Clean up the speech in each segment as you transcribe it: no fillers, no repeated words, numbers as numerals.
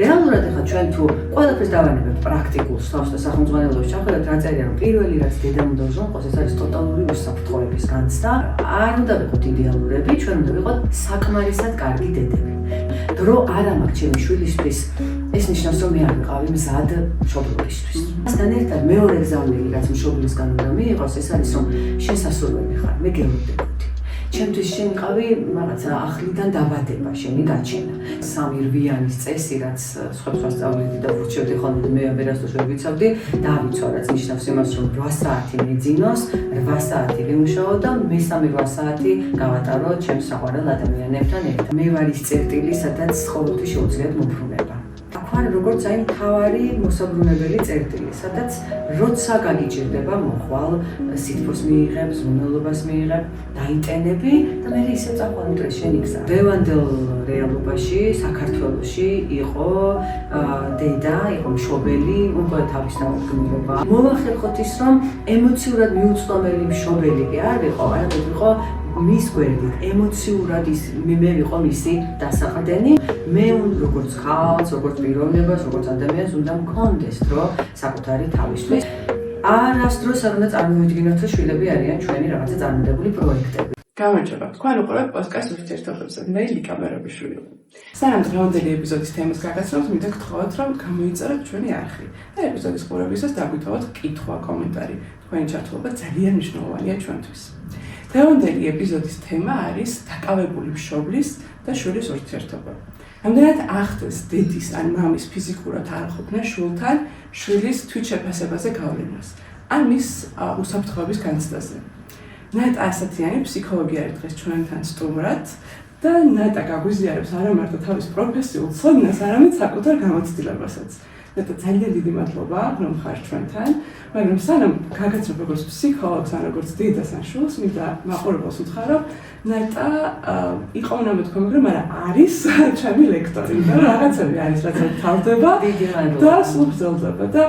რეალურად ახლა ჩვენ თუ ყველაფერს დავანებებთ პრაქტიკულს თავს და სახელმძღვანელოებში ჩავხედავთ რა წერია რომ პირველი რაც დედამ უნდა უზრუნველყოს ეს არის ტოტალური უსაფრთხოების განცდა. არ უნდა ვიყოთ იდეალურები, ჩვენ უნდა ვიყოთ საკმარისად კარგი დედები. დრო არ ამაქვს ჩემი შვილისთვის ეს ნიშნავს რომ მე არ ვიყავი მზად მშობლობისთვის. მასთან ერთად მეორე გზავნილი რაც მშობლისგან უნდა მიიღოს ეს არის რომ შესასრულებელი ხარ, მე გელოდებოდი. ჩემთვის შენ ვიყავი რაღაცა ახლიდან დაბადება, შენი გაჩენა. სამი რვიანის წესი რაც სხვებს ვასწავლედი და ვურჩევდი ხოლმე მე ვერასდროს ვერ ვიცავდი, დავიცვა რაც ნიშნავს იმას რომ 8 საათი მეძინოს, 8 საათი ვიმუშაო და მესამე 8 საათი გავატარო ჩემს საყვარელ ადამიანებთან ერთად. მე ვარ ის წერტილი, სადაც ყოველთვის შეუძლიათ მომბრუნება. აქ როგორც აი მთავარი მოსაბრუნებელი წერტილი, სადაც როცა გაგიჭირდება მოხვალ სითბოს მიიღებ, ზრუნველობას მიიღებ, დაიტენები და მე ისე წაყვანი დღეს შენი გზა. დევანდელ რეალობაში, საქართველოში იყო დედა, იყო მშობელი, უკვე თავისთავად გმირობა. მოვახერხოთ ის რომ ემოციურად მიუწვდომელი მშობელი კი არ ვიყო, არამედ ვიყო მის გვერდით ემოციურად მე ვიყო მისი დასაყრდენი. მე როგორც ხალხს, როგორც პიროვნებას, როგორც ადამიანს უნდა მქონდეს დრო საკუთარი თავისთვის. არასდროს არ უნდა წარმოვიდგინოთ, რომ შვილები არიან ჩვენი რაღაცა წარმოდებული პროექტები. გამარჯობა, თქვენ უყურებთ პოდკასტ ურთიერთობებზე. მე ლიკა მერაბიშვილი. სანამ დღევანდელი ეპიზოდის თემას გაგაცნობთ, მინდა გთხოვოთ, რომ გამოიწეროთ ჩვენი არხი და ეპიზოდის ყურებისას დაგვიტოვოთ კითხვა, კომენტარი. თქვენი ჩართულობა ძალიან მნიშვნელოვანია ჩვენთვის. დღევანდელი ეპიზოდის თემა არის დაკავებული მშობლის და შვილის ურთიერთობა. რამდენად ახდენს დედის ან მამის ფიზიკურად არაყოფნა შვილთან შვილის თვითშეფასებაზე გავლენას ან მის უსაფრთხოების განცდაზე. ნატა ასათიანი ფსიქოლოგი არის დღეს ჩვენთან სტუმრად და ნატა გაგვიზიარებს არა მარტო თავის პროფესიულ ცოდნას, არამედ საკუთარ გამოცდილებასაც. ნატა ძალიან დიდი მადლობა, რომ ხარ ჩვენთან, მაგრამ სანამ გაგაცნობ როგორც ფსიქოლოგს ან როგორც დედას ან შვილს, მინდა მაყურებელს უთხრა, რომ ნატა იყო უნდა მეთქვა, მაგრამ არა არის ჩემი ლექტორი, და რაღაცები არის, რაც თავდება და სულ გრძელდება და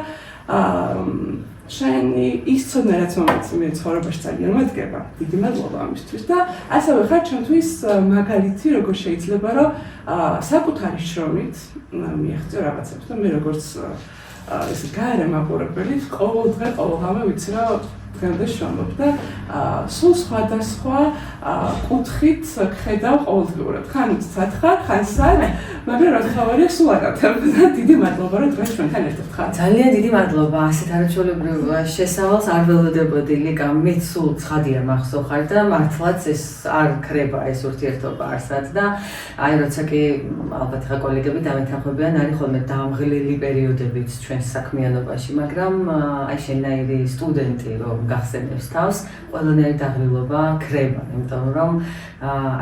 შენი ის ცოდნა რაც მომეცი ცხოვრებაში ძალიან მოდგება. დიდი მადლობა ამისთვის და ასევე ხარ ჩვენთვის მაგალითი, როგორ შეიძლება რომ საკუთარი შრომით მიაღწიო რაღაცებს და მე როგორც ესე გარე მაყურებელი ყოველდღე ყოველდღე ვიცი რომ დღემდე შრომობ და სულ სხვადასხვა კუთხით ხედავ ყოველდღიურად. ხან სათხარ, ხან სად, მაგრამ რა თავარია სულ აკეთებ და დიდი მადლობა რომ დღეს ჩვენთან ერთად ხარ. ძალიან დიდი მადლობა. ასეთ არაჩვეულებრივ შესავალს არ ველოდებოდი, ლიკა, მე სულ ცხადია მახსოვ ხარ და მართლაც ეს არ ქრება ეს ურთიერთობა არსად და აი როცა კი ალბათ ხა კოლეგები დამეთანხმებიან, არის ხოლმე დამღლელი პერიოდებიც ჩვენს საქმიანობაში, მაგრამ აი შენაირი სტუდენტი რომ გახსენებს თავს, ყველანაირი დაღლილობა ქრება, იმიტომ რომ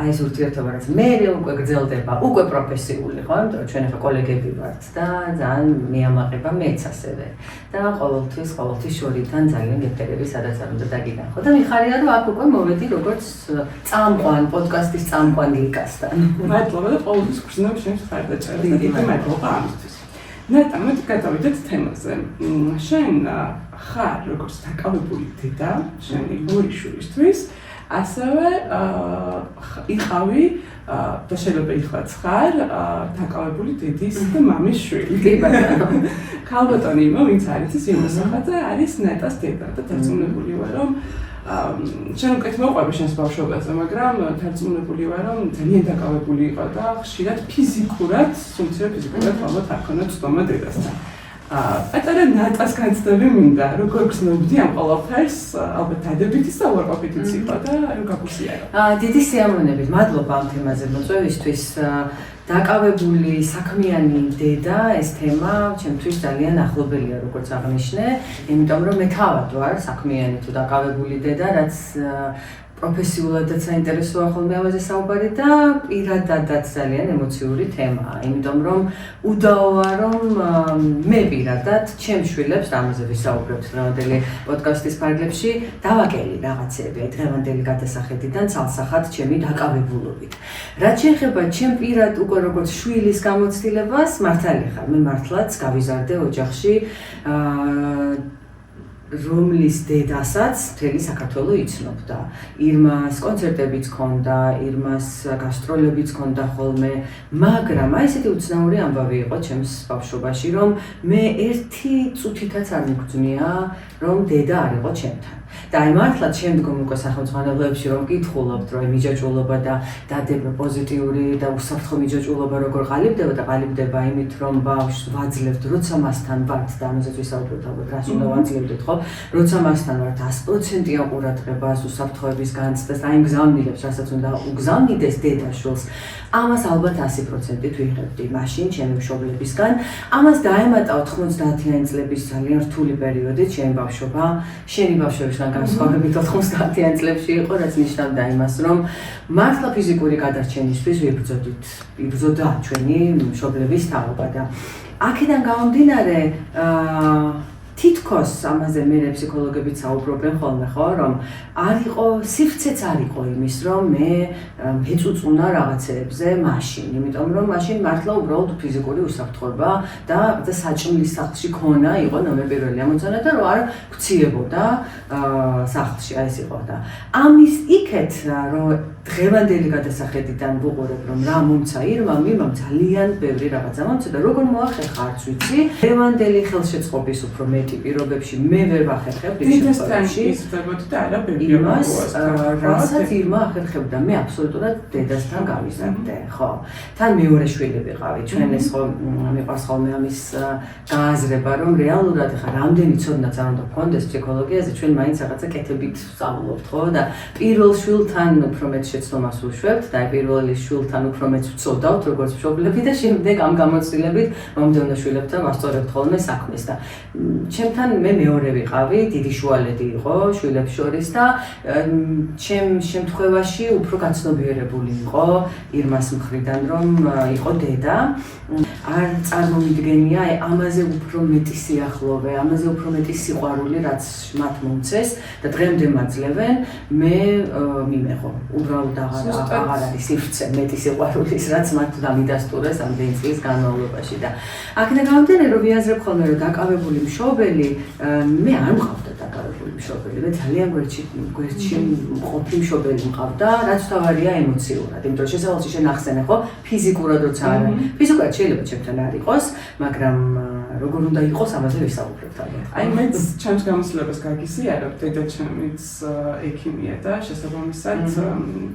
აი ეს ურთიერთობა რაც მე უკვე გრძელდება, უკვე პროფესიული ხო, იმიტომ რომ ჩვენ ახლა კოლეგები ვართ და ძალიან მეამაყება მეც ასევე. და ყოველთვის შორიდან ძალიან გეფერები, სადაც არ უნდა დაგიგახო. და მიხარია რომ აქ უკვე მოვედი როგორც წამყვან, პოდკასტის წამყვან ლიკასთან. მადლობა და ყოველთვის გრძნობ შენს ხარდაჭერას და დიდი მადლობა ამისთვის. ნატა, მოდი გადავიდეთ თემაზე. შენ ხარ როგორც დაკავებული დედა, შენი ორი შვილისთვის, ასევე იყავი და შეიძლება ითქვას ხარ დაკავებული დედის და მამის შვილი. კი ბატონო. ქალბატონი იმო, ვინც არის ის იმასახაძე, არის ნატას დედა და დარწმუნებული ვარ, რომ შენ უკეთ მოყვები შენს ბავშვობაზე, მაგრამ დარწმუნებული ვარ, რომ ძალიან დაკავებული იყო და ხშირად ფიზიკურად, სულ ფიზიკურად ალბათ არ ქონდა ცდომა დედასთან. პატარა ნატას განცდები მინდა, როგორ გრძნობდი ამ ყველაფერს, ალბათ დადებითი საუარყოფითიც იყო და რომ გაგუსიარო. დიდი სიამოვნებით, მადლობა ამ თემაზე მოწვევისთვის. დაკავებული საქმიანი დედა ეს თემა ჩემთვის ძალიან ახლობელია, როგორც აღნიშნე, იმიტომ რომ მე თავად ვარ საქმიანი თუ დაკავებული დედა, რაც პროფესიულადაც საინტერესოა ხოლმე ამაზე საუბარი და პირადადაც ძალიან ემოციური თემაა, იმიტომ რომ უდაოა რომ მე პირადად ჩემს შვილებს ამაზე ვისაუბრებთ დღევანდელი პოდკასტის ფარგლებში დავაკელი რაღაცები დღევანდელი გადასახედიდან ცალსახად ჩემი დაკავებულობით. რაც შეეხება ჩემ პირად უკვე როგორც შვილის გამოცდილებას, მართალი ხარ, მე მართლაც გავიზარდე ოჯახში რომლის დედასაც მთელი საქართველო იცნობდა. ირმას კონცერტებიც ჰქონდა, ირმას გასტროლებიც ჰქონდა ხოლმე, მაგრამ აი ესეთი უცნაური ამბავი იყო ჩემს ბავშვობაში, რომ მე ერთი წუთითაც არ მიგძნია, რომ დედა არ იყო ჩემთან. და აი მართლაც შემდგომ უკვე სახელმძღვანელოებში რომ მკითხულობთ, რომ მიჯაჭვულობა და დადება პოზიტიური და უსაფრთხო მიჯაჭვულობა როგორ ყალიბდება და ყალიბდება იმით, რომ ბავშვს ვაძლევთ, როცა მასთან ვართ და ამასაც ვისაუბრებთ ალბათ, რას უნდა ვაძლევდეთ, ხო? როცა მასთან ვართ 100%-იან ყურადღებას, უსაფრთხოების განცდას და იმ გზავნილებს, რასაც უნდა უგზავნიდეს დედაშვილს, ამას ალბათ 100%-ით ვიღებდი მაშინ ჩემი მშობლებისგან. ამას დაემატა 90-იანი წლების ძალიან რთული პერიოდი ჩემი ბავშვობა, შენი ბავშვობისგან განსხვავებით 90-იან წლებში იყო, რაც ნიშნავდა იმას, რომ მართლა ფიზიკური გადარჩენისთვის იბრძოდა ჩვენი მშობლების თაობა და აქედან გამომდინარე თითქოს ამაზე მე ფსიქოლოგებიც საუბრობენ ხოლმე, ხო, რომ არ იყო სივრცეც არ იყო იმის, რომ მე მეწუწუნა რაღაცეებზე მაშინ, იმიტომ რომ მაშინ მართლა უბრალოდ ფიზიკური უსაფრთხოება და საჭმლის სახლში ქონა იყო ნომერ პირველი ამოცანა და რომ არ გციებოდა სახლში, აი ეს იყო და ამის იქეთ რომ დღევანდელი გადასახედიდან ვუყურებ, რომ რა მომცა ირმამ, იმამ ძალიან ბევრი რაღაცა მომცა და როგორ მოახერხა არც ვიცი. დღევანდელი ხელშეწყობის უფრო მეტი პირობებში მე ვერ ვახერხებ დედასთან ისწრებოდი და არა ბევრი იმას, რასაც ირმა ახერხებდა, მე აბსოლუტურად დედასთან გავიზარდე, ხო. თან მეორე შვილი ვიყავი, ჩვენ ეს ხო მიყვარს ხოლმე ამის გააზრება, რომ რეალურად ხა რამდენი ცოდნაც არ უნდა გქონდეს ფსიქოლოგიაზე, ჩვენ მაინც რაღაცა კეთებით ვსწავლობთ, ხო და პირველ შვილთან უფრო მეტ შეცდომას ვუშვებთ და პირველი შვილთან უფრო მეც ვწოდავთ როგორც მშობლები და შემდეგ ამ გამოცდილებით მომდევნო შვილებთან ვასწორებთ ხოლმე საქმეს და ჩემთან მე მეორე ვიყავი, დიდი შუალედი იყო შვილებს შორის და ჩემ შემთხვევაში უფრო გაცნობიერებული იყო ირმას მხრიდან რომ იყო დედა. არ წარმომიდგენია ამაზე უფრო მეტი სიახლოვე, ამაზე უფრო მეტი სიყვარული, რაც მათ მომცეს და დღემდე მაძლევენ, მე მიმეღო. უბრალოდ აღარ არის სივრცე მეტი სიყვარულის, რაც მათ დამიდასტურეს ამდენი წლის განმავლობაში და აქედან გამომდინარე, რომ ვიაზრებ ხოლმე, რომ დაკავებული მშობელი, მე არ მყავდა დაკავებული მშობელი, მე ძალიან გვერდში მყოფი მშობელი მყავდა, რაც თავარია ემოციურად, იმიტომ რომ შესავალში შენ ახსენე ხო, ფიზიკურად როცა არა, ფიზიკურად შეიძლება ჩემთან არ იყოს, მაგრამ როგორ უნდა იყოს, ამაზე ვისაუბრებთ ალბათ. აი მეც ჩემს გამოცდილებას გაგიზიარებ, დედა ჩემიც ექიმია და შესაბამისად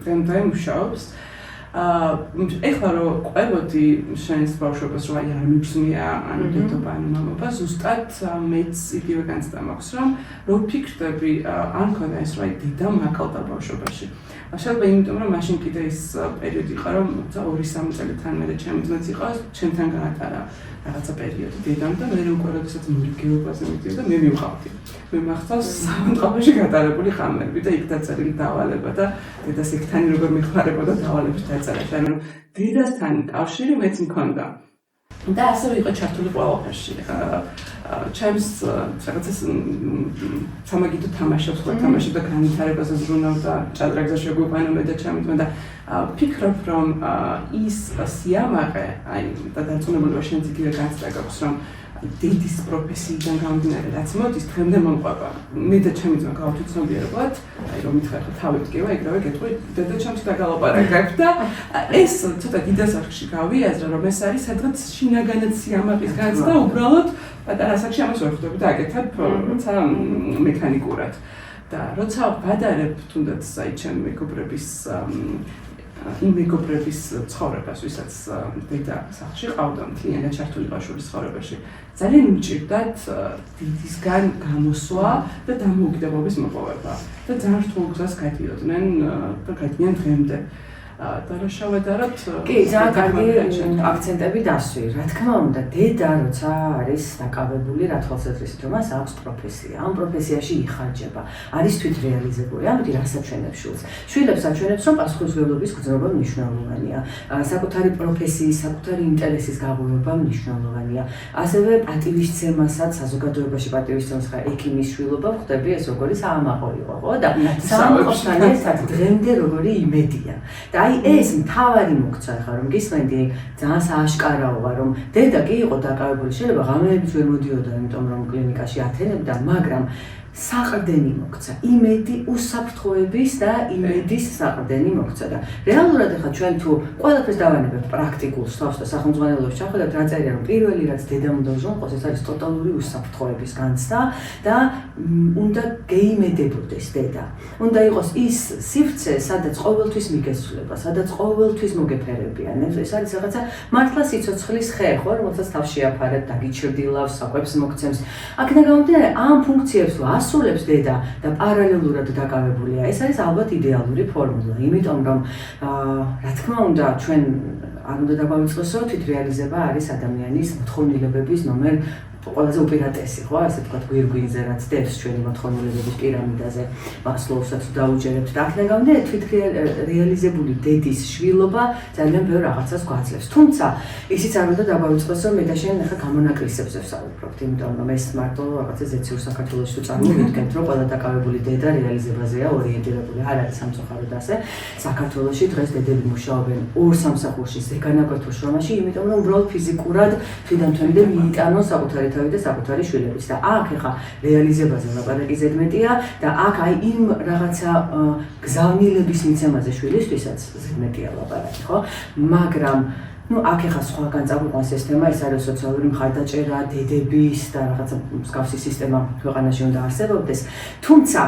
დღემდე მუშაობს. ეხლა რომ ყვებოდი შენს ბავშვობას, რომ აი არ მიგზნია ან დედობა ან მამობა, ზუსტად მეც იგივე განცდა მაქვს, რომ ვფიქრდები არ მქონდა ეს, რომ აი დედა მაკალდა ბავშვობაში. შეიძლება იმიტომ, რომ მაშინ კიდე ის პერიოდი იყო, რომ 2-3 წელთან მერე ჩემი ძმაც იყო, ჩემთან გაატარა რაღაცა პერიოდი დედამ და მე უკვე როდესაც მორიგეობაზე მიდიოდა, მე მივყავდი. მე მახსოვს სამწყობში გატარებული ხამები და იქ დაწერილი დავალება და დედას იქთანი როგორ მიხმარებოდა დავალების დაწერაში. ანუ დედასთან კავშირი მეც მქონდა. და ასევე იყო ჩართული ყველაფერში. ჩემს რაღაცას სამაგიდო თამაშობს, ხო თამაში და განვითარებაზე ზრუნავდა, ჭადრაგზე შეგვიყვანო და ჩემით და ვფიქრობ, რომ ის სიამაყე, აი და დარწმუნებულება შენც იგივე განცდა გაქვს, რომ დედის პროფესიიდან გამომდინარე, რაც მოდის, დღემდე მომყვება. მე და ჩემი ძმა გავთვითცნობიერებლად, აი რომ მითხარ ხო თავი ვდგება, ეგრევე გეტყვი, დედა ჩემს დაგალაპარაკებ და ეს ცოტა დიდ ასაკში გავიაზრე, რომ ეს არის სადღაც შინაგანად სიამაყის განცდა, უბრალოდ პატარა ასაკში ამას ვერ ხვდები და აკეთებ როცა მექანიკურად. და როცა ვადარებ თუნდაც აი ჩემი მეგობრების ცხოვრებას, ვისაც დედა სახლში ყავდა, მთლიანად ჩართული ბავშვის ცხოვრებაში. ძალიან მჭირდათ დიდისგან გამოსვლა და დამოუკიდებლობის მოპოვება და ძალიან რთულ გზას გადიოდნენ და გადიან დღემდე. და რა შევედარებთ? კი, ძალიან კარგი აქცენტები დასვი. რა თქმა უნდა, დედა როცა არის დაკავებული, რა თვალსაზრისით, რომ მას აქვს პროფესია, ამ პროფესიაში იხარჯება, არის თვითრეალიზებული, ამიტომ რას აჩვენებს შვილს? შვილებს აჩვენებს, რომ პასუხისმგებლობის გრძნობა მნიშვნელოვანია, საკუთარი პროფესიის, საკუთარი ინტერესის გაღვივება მნიშვნელოვანია. ასევე პატივისცემასაც, საზოგადოებაში პატივისცემას ხარ ექიმის შვილობა, ხვდები ეს როგორი საამაყო იყო, ხო? და საამაყოსთან ერთად დღემდე როგორი იმედია. და აი ეს მთავარი მოგცა ხა რომ გისმენდი ძალიან სააშკარაოა რომ დედა კი იყო დაკავებული შეიძლება ღამეებით ვერ მოდიოდა იმიტომ რომ კლინიკაში ათენებდა მაგრამ საყრდენი მოგცა, იმედი უსაფრთხოების და იმედის საყრდენი მოგცა და რეალურად ახლა ჩვენ თუ ყველაფერს დავანებებთ პრაქტიკულ სწავლას და სახელმძღვანელოებს ჩავხედავთ რა წერია რომ პირველი რაც დედამ უნდა უზრუნველყოს ეს არის ტოტალური უსაფრთხოების განცდა და უნდა გეიმედებოდეს დედა. უნდა იყოს ის სივრცე, სადაც ყოველთვის მიგესწრება, სადაც ყოველთვის მოგეფერებიან. ეს არის რაღაცა მართლა სიცოცხლის ხე, ხო, რომელსაც თავში აფარებთ, დაგიჩრდილავს, საკვებს მოგცემს. აქედან გამომდინარე, ამ ფუნქციებს თუ ასრულებს დედა და პარალელურად დაკავებულია, ეს არის ალბათ იდეალური ფორმულა. იმიტომ რომ რა თქმა უნდა, ჩვენ არ უნდა დავავიწყოთ, თვით რეალიზება არის ადამიანის მოთხოვნილებების ნომერ ყველაზე უპირატესი, ხო, ასე ვთქვათ, გვირგვინზე რაც დევს ჩვენი მოთხოვნილებების პირამიდაზე, მასლოვსაც დაუჯერებთ და აქედან გამომდინარე, თვით რეალიზებული დედის შვილობა ძალიან ბევრ რაღაცას გვაძლევს. თუმცა, ისიც არ უნდა დავავიწყოთ, რომ მე და შენ ახლა გამონაკლისებზე ვსაუბრობთ, იმიტომ რომ ეს მარტო რაღაცა ზეციურ საქართველოში თუ წარმოვიდგენთ, რომ ყველა დაკავებული დედა რეალიზებაზეა ორიენტირებული, არ არის სამწუხაროდ ასე. საქართველოში დღეს დედები მუშაობენ ორ სამსახურში, ზეგანაკვეთურ შრომაში, იმიტომ რომ უბრალოდ ფიზიკურად თვითონ-თვენდე მიიტანონ საკუთარი და საკუთარი შვილების და აქ ეხა რეალიზებაზე ლაპარაკი ზედმეტია და აქ აი იმ რაღაცა გზავნილების მიცემაზე შვილისთვისაც ზედმეტია ლაპარაკი, ხო? მაგრამ აქ ეხა სხვაგან წაგვიყვანს ეს თემა, ეს არის სოციალური მხარდაჭერა, დედების და რაღაცა მსგავსი სისტემა ქვეყანაში უნდა არსებობდეს. თუმცა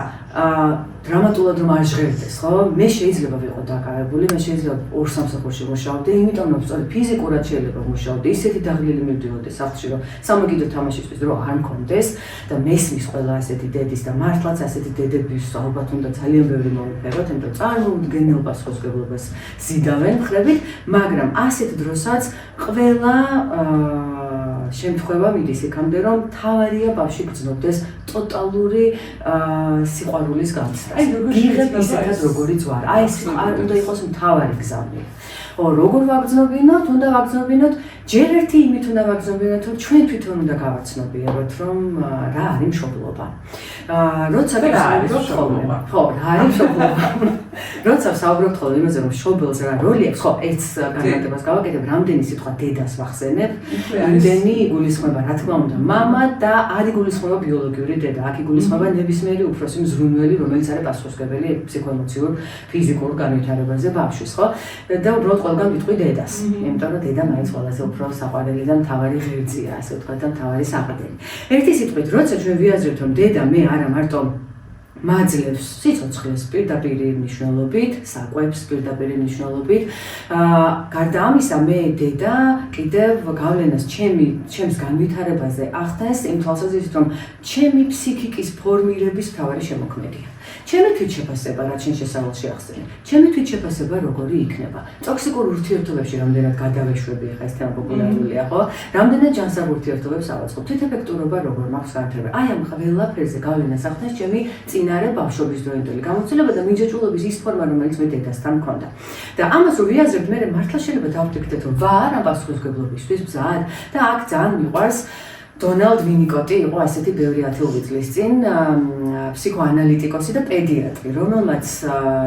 დრამატულად რომ არ ჟღერდეს, ხო? მე შეიძლება ვიყო დაკავებული, მე შეიძლება ორ სამსახურში მუშაობდი, იმიტომ რომ სწორედ ფიზიკურად შეიძლება მუშაობდი, ისეთი დაღლილი მივდიოდი სახლში, რომ სამაგიდო თამაშისთვის დრო არ მქონდეს და მესმის ყველა ასეთი დედის და მართლაც ასეთი დედების ალბათ უნდა ძალიან ბევრი მოვიფეროთ, იმიტომ წარმოუდგენელ პასუხისმგებლობას ზიდავენ მხრებით, მაგრამ ასეთ დროსაც ყველა შემთხვევა მიდის იქამდე, რომ თავარია ბავშვი გრძნობდეს ტოტალური სიყვარულის განცდას. გიღებ ისეთად როგორიც ვარ. აი ეს უნდა იყოს მთავარი გზავნილი. როგორ ვაგრძნობინოთ, უნდა ვაგრძნობინოთ, ჯერ ერთი იმით უნდა ვაგრძნობინოთ, რომ ჩვენ თვითონ უნდა გავაცნობიეროთ, რომ რა არის მშობლობა. როცა ვსაუბრობთ ხოლმე, ხო, რა არის მშობლობა. როცა ვსაუბრობთ ხოლმე იმაზე, რომ მშობელს რა როლი აქვს, ხო, ეს განმარტებას გავაკეთებ, რამდენი სიტყვა დედას ვახსენებ, იმდენი იგულისხმება, რა თქმა უნდა, მამა და არ იგულისხმება ბიოლოგიური დედა, აქ იგულისხმება ნებისმიერი უფროსი მზრუნველი, რომელიც არის პასუხისმგებელი ფსიქოემოციურ, ფიზიკურ განვითარებაზე ბავშვის, ხო? და უბრალოდ ყველგან ვიტყვი დედას, იმიტომ რომ დედა მაინც ყველაზე უფრო საყვარელი და მთავარი ღერძია, ასე ვთქვათ, და მთავარი საყრდენი. ერთი სიტყვით, როცა ჩვენ ვიაზრებთ, რომ დედა მე არა მარტო მაძლევს სიცოცხლეს პირდაპირი მნიშვნელობით, საკვებს პირდაპირი მნიშვნელობით. გარდა ამისა, მე დედა კიდევ გავლენას ჩემს განვითარებაზე ახდენს იმ თვალსაზრისით, რომ ჩემი ფსიქიკის ფორმირების მთავარი შემოქმედია. ჩემი თვითშეფასება, რაც შენ შესავალში ახსენე, ჩემი თვითშეფასება როგორი იქნება. ტოქსიკურ ურთიერთობებში რამდენად გადავეშვები, ახლა ეს თემა პოპულარულია, ხო? რამდენად ჯანსაღ ურთიერთობებს ავაწყობ, თვითეფექტურობა როგორ მაქვს განვითარება. აი ამ ყველაფერზე გავლენას ახდენს ჩემი წინარე ბავშვობის დროინდელი გამოცდილება და მინჯაჭულობის ის ფორმა, რომელიც მე დედასთან მქონდა. და ამას რო ვიაზრებთ, მე მართლა შეიძლება დავფიქრდეთ, რომ ვარ ამ პასუხისმგებლობისთვის მზად და აქ ძალიან მიყვარს დონალდ ვინიკოტი იყო ასეთი ბევრი 10 წლის წინ ფსიქოანალიტიკოსი და პედიატრი, რომელმაც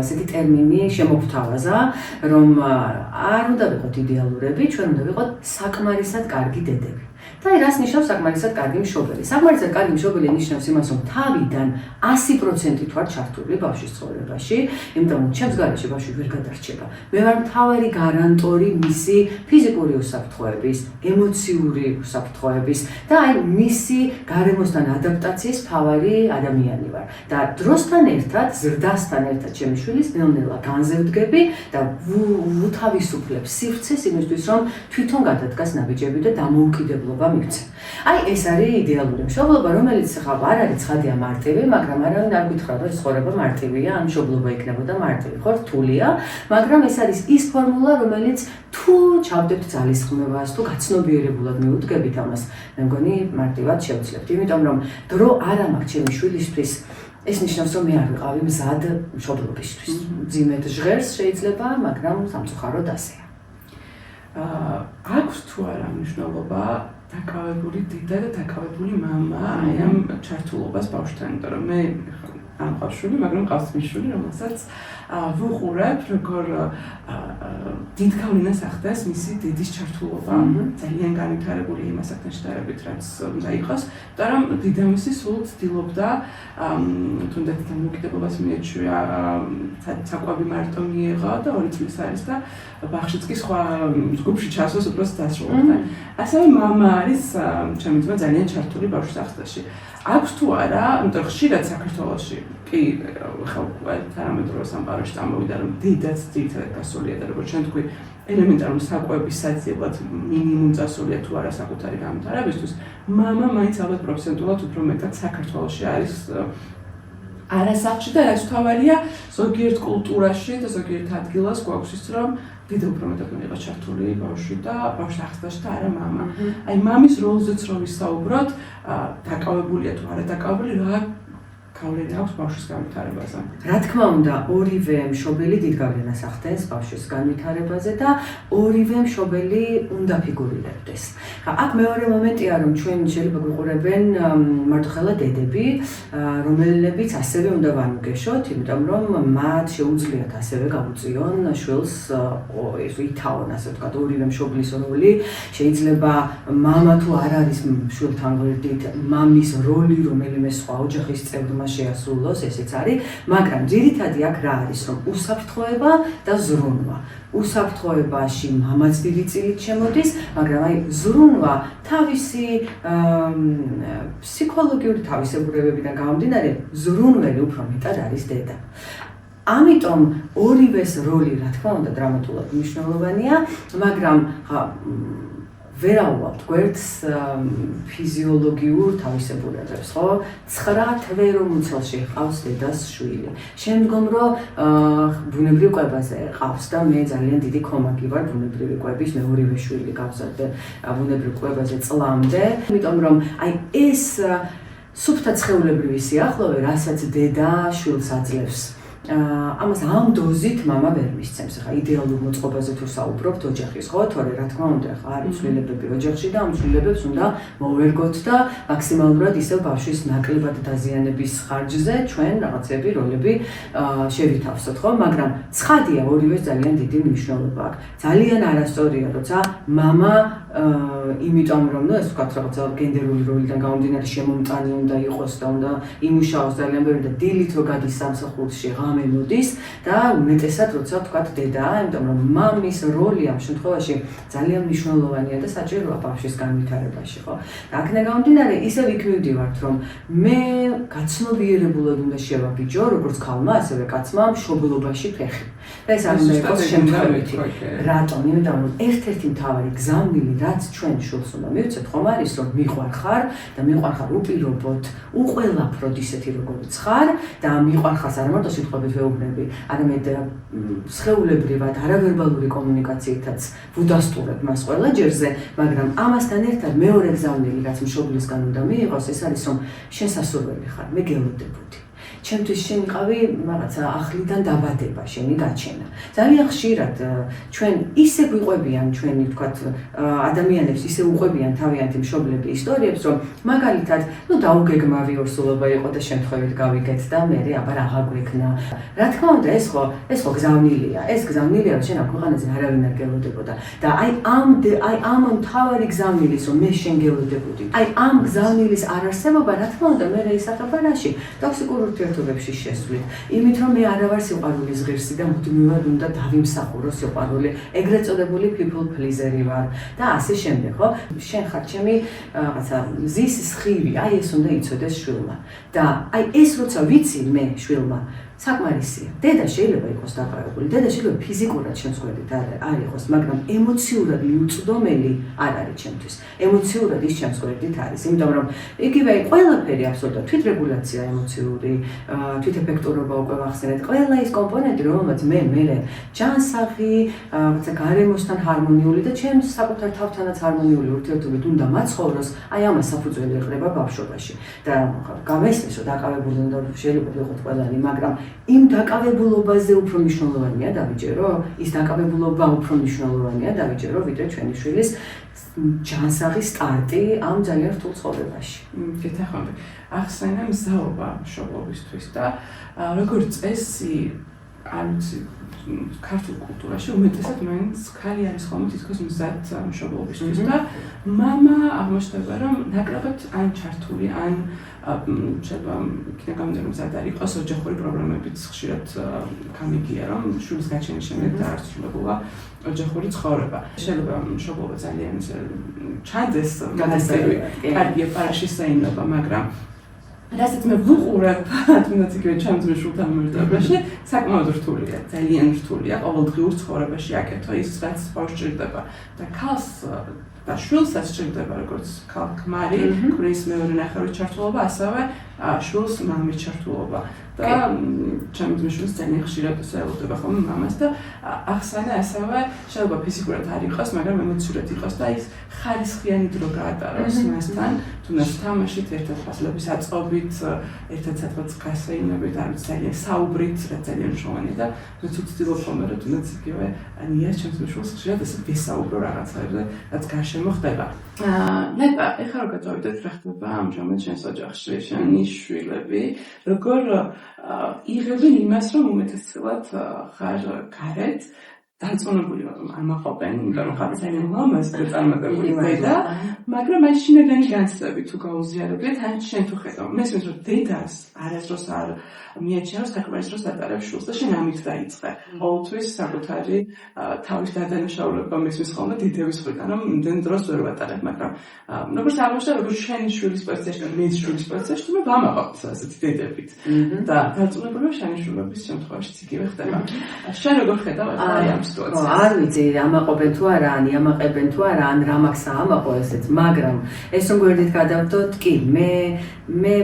ასეთი ტერმინი შემოგვთავაზა, რომ არ უნდა ვიყოთ იდეალურები, ჩვენ უნდა ვიყოთ საკმარისად კარგი დედები. და რას ნიშნავს საკმარისად კარგი მშობელი? საკმარისად კარგი მშობელი ნიშნავს იმას, რომ თავიდან 100%-ით ვარ ჩართული ბავშვის ცხოვრებაში, იმიტომ რომ ჩემს გარეშე ბავშვი ვერ გადარჩება. მე ვარ მთავარი გარანტორი მისი ფიზიკური უსაფრთხოების, ემოციური უსაფრთხოების და აი მისი გარემოსთან ადაპტაციის მთავარი ადამიანი ვარ. და დროსთან ერთად, ზრდასთან ერთად ჩემი შვილის ნელ-ნელა განზევდგები და ვუთავისუფლებ სივრცეს იმისთვის, რომ თვითონ გადადგას ნაბიჯები და დამოუკიდებლობა მივცე. აი ეს არის იდეალური მშობლობა, რომელიც ხა არ არის ცხადია მარტივი, მაგრამ არავინ არ გითხრა, რომ ეს ცხოვრება მარტივია, ან მშობლობა იქნებოდა მარტივი, ხო, რთულია, მაგრამ ეს არის ის ფორმულა, რომელიც თუ ჩავდებთ ძალისხმევას, თუ გაცნობიერებულად მიუდგებით ამას, მე მგონი მარტივად შევძლებთ. იმიტომ რომ დრო არ მაქვს ჩემი შვილისთვის ეს ნიშნავს, რომ მე არ ვიყავი მზად მშობლობისთვის. მძიმედ ჟღერს შეიძლება, მაგრამ სამწუხაროდ ასეა. აქვს თუ არა მნიშვნელობა დაკავებული დედა და დაკავებული მამა აი ამ ჩართულობას ბავშვთან, იმიტომ რომ მე არ მყავს შვილი, მაგრამ მყავს მიშვილი, რომელსაც ვუყურებ, როგორ დიდ გავლენას ახდენს მისი დედის ჩართულობა. ძალიან განვითარებული იმასთან შედარებით, რაც უნდა იყოს. მაგრამ დედამისი სულ ცდილობდა თუნდაც დამოუკიდებლობას მიეჩვია, საკვები მარტო მიიღო და 2 წლის არის და ბაღშიც კი სხვა ჯგუფში ჩასვას უბრალოდ დასრულდა. ასევე მამა არის ჩემი ძმა ძალიან ჩართული ბავშვის აღზრდაში. აქვს თუ არა, იმიტომ ხშირად საქართველოში კი ხალხი თანამედროვე სამყაროში წამოვიდა, რომ დიდაც ძირითადად გასულია და როგორც ჩვენ თქვი, ელემენტარული საკვების საძიებლად მინიმუმ წასულია თუ არა საკუთარი განვითარებისთვის, მამა მაინც ალბათ პროფესიონალურად უფრო მეტად საქართველოში არის არასახში და რაც თავარია, ზოგიერთ კულტურაში და ზოგიერთ ადგილას გვაქვს ის, რომ დიდი უფრო მეტად მიიღო ჩართული ბავშვი და ბავშვის აღზრდაში და არა მამა. აი მამის როლზეც რომ ვისაუბროთ, დაკავებულია თუ არა დაკავებული, რა გავლენა აქვს ბავშვის განვითარებაზე. რა თქმა უნდა, ორივე მშობელი დიდ გავლენას ახდენს ბავშვის განვითარებაზე და ორივე მშობელი უნდა ფიგურირებდეს. აქ მეორე მომენტია, რომ ჩვენ შეიძლება გვიყურებენ მარტოხელა დედები, რომელებიც ასევე უნდა ვანუგეშოთ, იმიტომ რომ მათ შეუძლიათ ასევე გავუწიონ შვილს ითავონ, ასე ვთქვათ, ორივე მშობლის როლი. შეიძლება მამა თუ არ არის შვილთან გვერდით, მამის როლი რომელიმე სხვა ოჯახის წევრმა შეასრულოს, ესეც არის, მაგრამ ძირითადი აქ რა არის, რომ უსაფრთხოება და ზრუნვა. უსაფრთხოებაში მამაც დიდი წილით შემოდის, მაგრამ აი ზრუნვა თავისი ფსიქოლოგიური თავისებურებებიდან გამომდინარე, ზრუნველი უფრო მეტად არის დედა. ამიტომ ორივეს როლი, რა თქმა უნდა, დრამატულად მნიშვნელოვანია, მაგრამ ვერავავთ გვერდს ფიზიოლოგიურ თავისებურებებს, ხო? 9 თვერო მუცელში ყავს დედას შვილი. შემდგომ რომ ბუნებრივ კვებაზე ყავს და მე ძალიან დიდი ქომაგი ვარ ბუნებრივი კვების, მე ორივე შვილი გავზარდე ბუნებრივ კვებაზე წლამდე, იმიტომ რომ აი ეს სუფთა ცხეულებრივი სიახლოვე, რასაც დედა შვილს აძლევს. ამას ამ დოზით მამა ვერ მისცემს. ხა იდეალურ მოწყობაზე თუ საუბრობთ ოჯახის, ხო? თორე რა თქმა უნდა, ხა არის ცვლილებები ოჯახში და ამ ცვლილებებს უნდა მოვერგოთ და მაქსიმალურად ისევ ბავშვის ნაკლებად დაზიანების ხარჯზე ჩვენ რაღაცები როლები შევითავსოთ, ხო? მაგრამ ცხადია, ორივეს ძალიან დიდი მნიშვნელობა აქვს. ძალიან არასწორია, როცა მამა იმიტომ რომ ეს ვთქვათ რაღაცა გენდერული როლიდან გამომდინარე შემომტანი უნდა იყოს და უნდა იმუშაოს ძალიან ბევრი და დილით რო გადის სამსახურში ღამე მოდის და უმეტესად როცა ვთქვათ დედაა, იმიტომ რომ მამის როლი ამ შემთხვევაში ძალიან მნიშვნელოვანია და საჭიროა ბავშვის განვითარებაში, ხო? და აქედან გამომდინარე ისევ იქ მივდივართ, რომ მე გაცნობიერებულად უნდა შევაბიჯო, როგორც ქალმა, ასევე კაცმა მშობლობაში ფეხი. და ეს არ უნდა იყოს შემთხვევითი. რატომ? იმიტომ რომ ერთ-ერთი მთავარი გზავნილი რაც ჩვენ შულს უნდა მივცეთ, ხომ არის, რომ მიყვარხარ და მიყვარხარ უპირობოდ, უყველაფროდ ისეთი როგორიც ხარ და მიყვარხარს არა მარტო სიტყვებით ვეუბნები, არამედ სხეულებრივად, არავერბალური კომუნიკაციითაც ვუდასტურებ მას ყველა ჯერზე, მაგრამ ამასთან ერთად მეორე გზავნილი, რაც მშობლისგან უნდა მიიღოს, ეს არის, რომ შენ სასურველი ხარ, მე გელოდებოდი. ჩემთვის შენ ყავი რაღაცა ახლიდან დაბადება, შენი გაჩენა. ძალიან ხშირად ჩვენ ისე გვიყვებიან ჩვენი ვთქვათ ადამიანებს ისე უყვებიან თავიანთი მშობლები ისტორიებს, რომ მაგალითად, ნუ დაუგეგმავი ორსულობა იყო და შემთხვევით გავიგეთ და მე აბა რა გვექნა. რა თქმა უნდა, ეს ხო გზავნილია. ეს გზავნილია, რომ შენ ამ ქვეყანაზე არავინ არ გელოდებოდა. და აი ამ მთავარი გზავნილის, რომ მე შენ გელოდებოდი. აი ამ გზავნილის არარსებობა, რა თქმა უნდა, მე ისახება რაში? ტოქსიკურ ურთიერთობებში შესვლით. იმით რომ მე არა ვარ სიყვარულის ღირსი და მუდმივად უნდა დავიმსახურო სიყვარული, ეგრეთ წოდებული people pleaser-ი ვარ და ასე შემდეგ, ხო? შენ ხარ ჩემი რაღაცა მზის სხივი, აი ეს უნდა იცოდეს შვილმა. და აი ეს როცა ვიცი მე შვილმა, საკმარისია. დედა შეიძლება იყოს დაკავებული, დედა შეიძლება ფიზიკურად ჩემს გვერდით არ იყოს, მაგრამ ემოციურად მიუწვდომელი არ არის ჩემთვის. ემოციურად ის ჩემს გვერდით არის, იმიტომ რომ იგივე ყველაფერი აბსოლუტურად თვითრეგულაცია ემოციური, თვითეფექტურობა უკვე ვახსენეთ, ყველა ის კომპონენტი, რომელმაც მე ჯანსაღი, რაღაცა გარემოსთან ჰარმონიული და ჩემს საკუთარ თავთანაც ჰარმონიული ურთიერთობით უნდა მაცხოვროს, აი ამას საფუძველი ეყრება ბავშვობაში. და გამესმის, რომ დაკავებული უნდა შეიძლება ვიყოთ ყველანი, მაგრამ იმ დაკავებულობაზე უფრო მნიშვნელოვანია დავიჯერო, ის დაკავებულობა უფრო მნიშვნელოვანია დავიჯერო, ვიდრე ჩვენი შვილის ჯანსაღი სტარტი ამ ძალიან რთულ ცხოვრებაში. გეთახმები. ახსენე მზაობა მშობლობისთვის და როგორც წესი არც ქართულ კულტურაში უმეტესად მაინც ქალი არის ხოლმე თითქოს მზად მშობლობისთვის და მამა აღმოჩნდება რომ ნაკლებად ან ჩართული ან შეიძლება იქნება გამოდე რომ მზად არ იყოს ოჯახური პრობლემებიც ხშირად გამიგია რომ შვილის გაჩენის შემდეგ დაარსებულა ოჯახური ცხოვრება. შეიძლება მშობლობა ძალიან ჩაძეს გადასწრები კარგია პარაში საინობა მაგრამ რასაც მე ვუყურებ თუნდაც იგივე ჩემს შვილთან მიმართებაში საკმაოდ რთულია, ძალიან რთულია ყოველდღიურ ცხოვრებაში აკეთო ის რაც სჭირდება და ქალს და შვილსაც სჭირდება როგორც ქალ-ქმარი, ქმრის მეორე ნახევრის ჩართულობა, ასევე შვილს მამის ჩართულობა და ჩემს შვილს ძალიან ხშირად ელოდება ხოლმე მამას და ახსენე ასევე შეიძლება ფიზიკურად არ იყოს, მაგრამ ემოციურად იყოს და ის ხარისხიანი დრო გაატაროს მასთან, თუნდაც თამაშით, ერთად ფასლების აწყობით, ერთად სადღაც გასეინებით, არის ძალიან საუბრით, რაც ძალიან მნიშვნელოვანია და მეც ვცდილობ ხოლმე რომ თუნდაც იგივე ნიას ჩემს შვილს ხშირად ესე ვისაუბრო რაღაცებზე, რაც გარშემო ხდება. ნეტა, ეხლა რომ გადავიდეთ რა ხდება ამჟამად შენს ოჯახში, შენი შვილები, როგორ იღებენ იმას, რომ უმეტესწილად ხარ გარეთ დაწონებული რომ ამაყობენ, იმიტომ რომ ხარ ძალიან ლამაზ და წარმატებული დედა, მაგრამ აი შინაგანი განცდები თუ გაუზიარებთ, ან შენ თუ ხედავ, მესმის რომ დედას არასდროს არ მიაჩნია საკმარის დროს ატარებს შვილს და შენ ამით დაიწყე. ყოველთვის საკუთარი თავის დადანაშაულება მესმის ხოლმე დედების ხვიდან, რომ იმდენ დროს ვერ ვატარებ, მაგრამ როგორც აღმოჩნდა, როგორც შენი შვილის პოზიციაში და მის შვილის პოზიციაში თუ მე ვამაყობთ ასეთი დედებით. და დაწონებული რომ შენი შვილების შემთხვევაში იგივე ხდება. შენ როგორ ხედავ აი ამ არ ვიცი ამაყობენ თუ არა, ან იამაყებენ თუ არა, ან რა მაქსა ამაყო ესეც, მაგრამ ეს რომ გვერდით გადავდოთ, კი, მე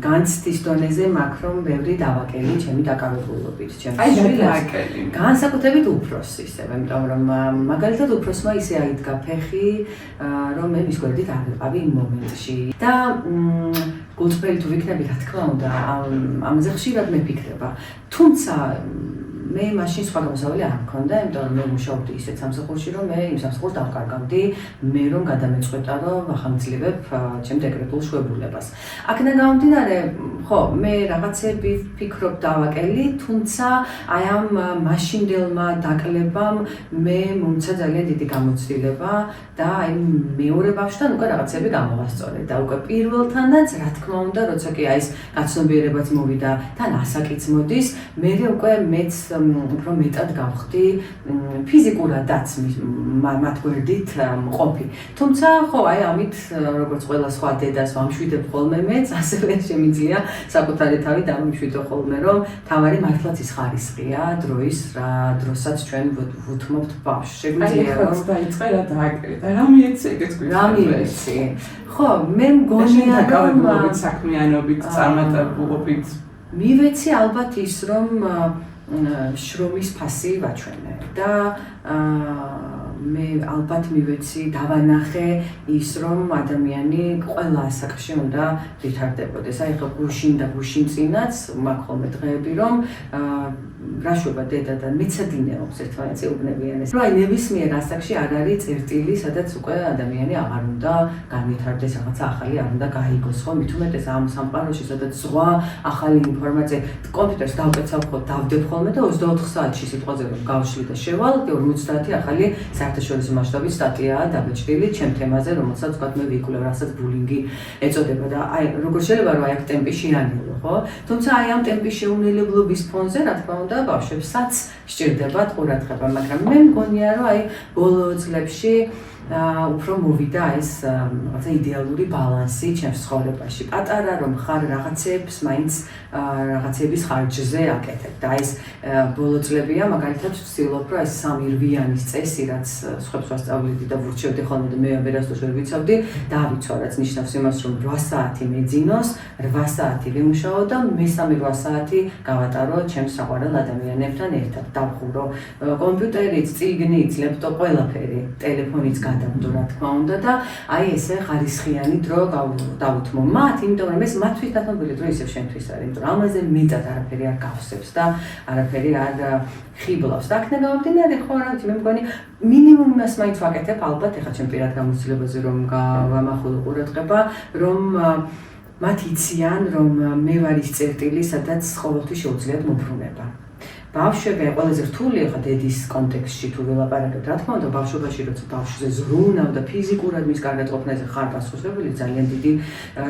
განცდის დონეზე მაქვს რომ ბევრი დავაკელი ჩემი დაკავებულობით, ჩემს შვილს. განსაკუთრებით უფროსს ისევ, იმიტომ რომ მაგალითად უფროსმა ისე აიდგა ფეხი, რომ მე მის გვერდით არ ვიყავი იმ მომენტში. და გულწრფელი თუ ვიქნები, რა თქმა უნდა, ამაზე ხშირად მეფიქრება. თუმცა მე მაშინ სხვა გამოსავალი არ მქონდა, იმიტომ რომ მე მუშაობდი ისეთ სამსახურში, რომ მე იმ სამსახურს დავკარგავდი, მე რომ გადამეწყვეტა, რომ ახამძლებებ ჩემ დეკრეტულ შვებულებას. აქედან გამომდინარე, ხო, მე რაღაცები ვფიქრობ დავაკელი, თუმცა აი ამ მაშინდელმა დაკლებამ მე მომცა ძალიან დიდი გამოცდილება და აი მეორე ბავშვთან უკვე რაღაცები გამოვასწორე და უკვე პირველთანაც, რა თქმა უნდა, როცა კი აი ეს გაცნობიერებაც მოვიდა, თან ასაკიც მოდის, მე უკვე მეც უფრო მეტად გავხდი ფიზიკურადაც მათ გვერდით მყოფი. თუმცა ხო, აი ამით როგორც ყველა სხვა დედას ვამშვიდებ ხოლმე მეც, ასევე შემიძლია საკუთარი თავი დამიმშვიდო ხოლმე, რომ თავარი მართლაც ის ხარისხია დროის, რა დროსაც ჩვენ ვუთმობთ ბავშვს. შეგვიძლია რომ დაიწყე რა დააკრე და რა მიეცე ეგეც გვიქნება. რა მიეცე? ხო, მე მგონია რომ საქმიანობით, წარმატებულობით მივეცი ალბათ ის რომ შრომის ფასი ვაჩვენე და მე ალბათ მივეცი დავანახე ის რომ ადამიანი ყველა ასაკში უნდა ვითარდებოდეს. აი ხო გუშინ და გუშინ წინაც მაქვს ხოლმე დღეები რომ რაშვება დედა და მეცადინეობს ერთმანეთს ეუბნებიან ეს. რომ აი ნებისმიერ ასაკში არ არის წერტილი, სადაც უკვე ადამიანი აღარ უნდა განვითარდეს, რაღაცა ახალი არ უნდა გაიგოს, ხო? მით უმეტეს ამ სამყაროში, სადაც ზღვა ახალი ინფორმაცია, კომპიუტერს დავკეცავ ხო, დავდებ ხოლმე და 24 საათში სიტყვაზე რომ გავშლი და შევალ, 50 ახალი საერთაშორისო მასშტაბის სტატიაა დაბეჭდილი ჩემ თემაზე, რომელსაც ვთქვათ მე ვიკვლევ, რასაც ბულინგი ეწოდება და აი როგორ შეიძლება რომ აი აქ ტემპი შეანელო, ხო? თუმცა აი ამ ტემპის შეუნელებლობის ფონზე, რა თქმა უნდა, ბავშვებსაც სჭირდებათ ყურადღება, მაგრამ მე მგონია რომ აი ბოლო წლებში უფრო მოვიდა ეს რაღაცა იდეალური ბალანსი ჩემს ცხოვრებაში. პატარა რომ ხარ რაღაცებს მაინც რაღაცების ხარჯზე აკეთებ და ეს ბოლო წლებია მაგალითად ვცდილობ რომ ეს 3 რვიანის წესი რაც სხვებს ვასწავლედი და ვურჩევდი ხოლმე და მე ვერასდროს ვერ ვიცავდი დავიცვა, რაც ნიშნავს იმას რომ 8 საათი მეძინოს, 8 საათი ვიმუშაო და მესამე 8 საათი გავატარო ჩემს საყვარელ ადამიანებთან ერთად. დავხურო კომპიუტერიც, წიგნიც, ლეპტოპ, ყველაფერი, ტელეფონიც გადავდო რა თქმა უნდა და აი ესე ხარისხიანი დრო დავუთმო მათ, იმიტომ რომ ეს მათთვის დათმობილი დრო ისევ შენთვის არის, იმიტომ რომ ამაზე მეტად არაფერი არ გავსებს და არაფერი არ ხიბლავს. და აქედან გამომდინარე ხო რა ვიცი, მე მგონი მინიმუმ იმას მაინც ვაკეთებ, ალბათ ეხლა ჩემ პირად გამოცდილებაზე რომ გავამახვილო ყურადღება, რომ მათ იციან, რომ მე ვარ ის წერტილი, სადაც ყოველთვის შეუძლიათ მომბრუნება. ბავშვები ყველაზე რთულია ხა დედის კონტექსტში თუ ველაპარაკებთ, რა თქმა უნდა, ბავშვობაში როცა ბავშვზე ზრუნავ და ფიზიკურად მის გარდაწყობაზე ხარ პასუხისმგებელი, ძალიან დიდი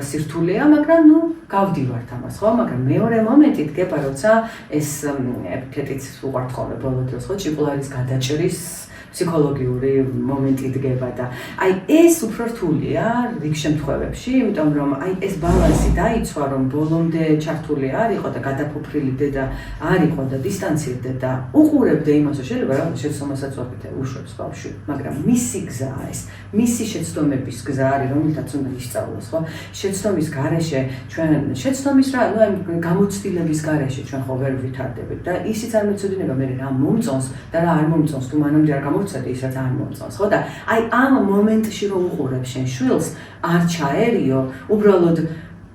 სირთულეა, მაგრამ ნუ გავდივართ ამას, ხო? მაგრამ მეორე მომენტი დგება, როცა ეს ეთიკეტიც უყვართ ხოლმე ბოლო დროს, ხო, ჭიყულარის გადაჭრის ფსიქოლოგიური მომენტი დგება და აი ეს უფრო რთულია რიგ შემთხვევებში, იმიტომ რომ აი ეს ბალანსი დაიცვა, რომ ბოლომდე ჩართული არ იყო და გადაფუფრილი დედა არ იყო და დისტანცირდა და უყურებდა იმას, რომ შეიძლება რაღაც შეცდომასაც ვაკეთე უშვებს ბავშვი, მაგრამ მისი გზაა ეს, მისი შეცდომების გზა არის, რომელთაც უნდა ისწავლოს, ხო? შეცდომის გარეშე ჩვენ შეცდომის რა, ნუ აი გამოცდილების გარეშე ჩვენ ხო ვერ ვითარდებით და ისიც არ მეცოდინება მე რა მომწონს და რა არ მომწონს, თუ მანამდე არ ისაც არ მომწონს, ხო და აი ამ მომენტში რომ უყურებ შენ შვილს, არ ჩაერიო, უბრალოდ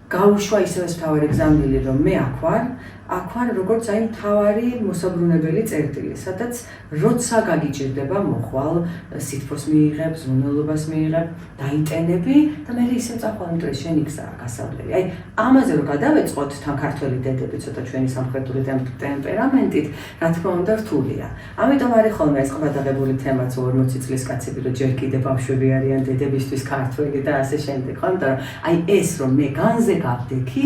გაუშვა ისევ ეს მთავარი გზამბილი, რომ მე აქ ვარ როგორც აი მთავარი მოსაბრუნებელი წერტილი, სადაც როცა გაგიჭირდება მოხვალ სითბოს მიიღებ, ზრუნველობას მიიღებ, დაიტენები და მე ისევ წახვალ იმიტომ შენი გზაა გასავლელი. აი ამაზე რომ გადავეწყოთ თან ქართველი დედები ცოტა ჩვენი სამხრეთული ტემპერამენტით, რა თქმა უნდა რთულია. ამიტომ არის ხოლმე ეს ყბადაღებული თემაც 40 წლის კაცები რომ ჯერ კიდევ ბავშვები არიან დედებისთვის ქართველი და ასე შემდეგ, ხო? იმიტომ რომ აი ეს რომ მე განზე გავდექი,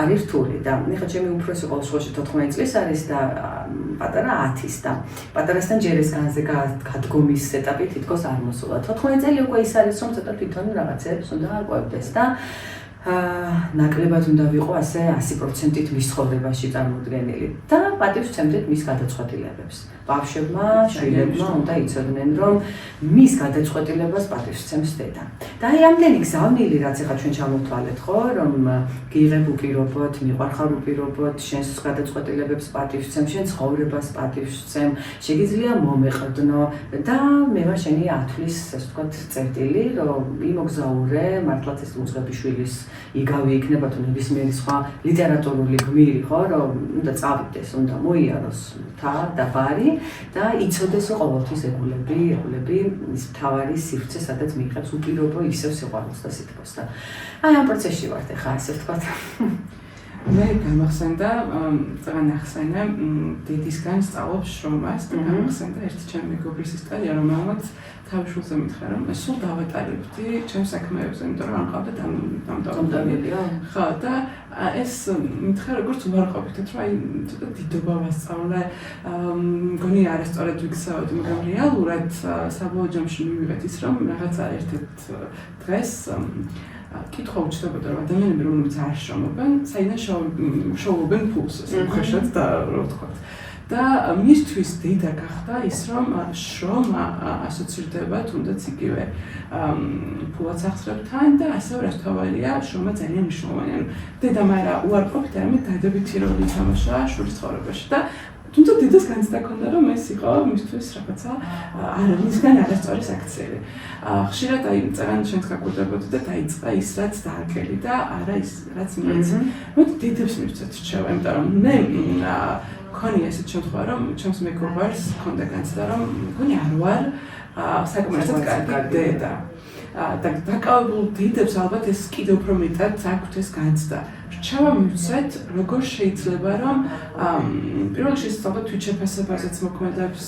არის რთული და ეხლა ჩემი უფროსი ყოველშაბათში 14 წლის არის და პატარა 10-ის და პატარასთან ჯერ ეს განზე გადგომის ეტაპი თითქოს არ მოსულა. 14 წელი უკვე ის არის, რომ ცოტა თვითონ რაღაცებს უნდა აყვევდეს და ნაკლებად უნდა ვიყო ასე 100%-ით მის ცხოვრებაში წარმოდგენილი და პატივს ვცემდეთ მის გადაწყვეტილებებს. ბავშვებმა, შვილებმა უნდა იცოდნენ, რომ მის გადაწყვეტილებას პატივს ვცემს დედა. და აი ამდენი გზავნილი, რაც ახლა ჩვენ ჩამოვთვალეთ, ხო, რომ გიღებ უპირობოდ, მიყვარხარ უპირობოდ, შენს გადაწყვეტილებებს პატივს ვცემ, შენ ცხოვრებას პატივს ვცემ, შეგიძლია მომეყრდნო და მე ვარ შენი ათვლის, ასე ვთქვათ, წერტილი, რომ იმოგზაურე, მართლაც ეს უძღები შვილის იგავი იქნება თუ ნებისმიერი სხვა ლიტერატურული გმირი, ხო, რომ უნდა წავიდეს, უნდა მოიაროს მთა და ბარი და იცოდეს, რომ ყოველთვის ეგულები ის მთავარი სივრცე, სადაც მიიღებს უპირობო ისევ სიყვარულს და სითბოს და აი ამ პროცესში ვართ ახლა, ასე ვთქვათ. მე გამახსენდა, წაღან ახსენე, დედისგან სწავლობს შრომას და გამახსენდა ერთი ჩემი მეგობრის ისტორია, რომელმაც თავის შვილზე მითხრა, რომ სულ დავატარებდი ჩემს საქმეებზე, იმიტომ რომ არ მყავდა დამტოვებელი. ხო, და ეს მითხრა, როგორც უარყოფითად, რომ აი ცოტა დიდობა ვასწავლე, მგონი არასწორად ვიქცეოდი, მაგრამ რეალურად საბოლოო ჯამში მივიღეთ ის, რომ რაღაცა ერთ-ერთ დღეს კითხვა უჩნდებოდა, რომ ადამიანები რომლებიც არ შრომობენ, საიდან შოულობენ ფულს, ასე ვხეშად და რა ვთქვათ. და მისთვის დედა გახდა ის, რომ შრომა ასოცირდება თუნდაც იგივე ფულაც ახსრებთან და ასევე რაც თავარია, შრომა ძალიან მნიშვნელოვანია. დედამ არა უარყოფით, არამედ დადებითი როლი ითამაშა შვილის ცხოვრებაში და თუმცა დედას განცდა ჰქონდა, რომ ეს იყო მისთვის რაღაცა მისგან არასწორი საქციელი. ხშირად აი წაღან შენს გაკვირდებოდი და დაიწყა ის, რაც დააკელი და არა ის, რაც მეც. მოდი დედებს მივცეთ რჩევა, იმიტომ რომ მე მქონია ესეთ შემთხვევა, რომ ჩემს მეგობარს ჰქონდა განცდა, რომ მგონი არ ვარ საკმარისად კარგი დედა. და დაკავებულ დედებს ალბათ ეს კიდევ უფრო მეტად აქვთ ეს განცდა. რჩევა მივცეთ, როგორ შეიძლება, რომ პირველ რიგში ალბათ თვითშეფასებაზეც მოქმედებს,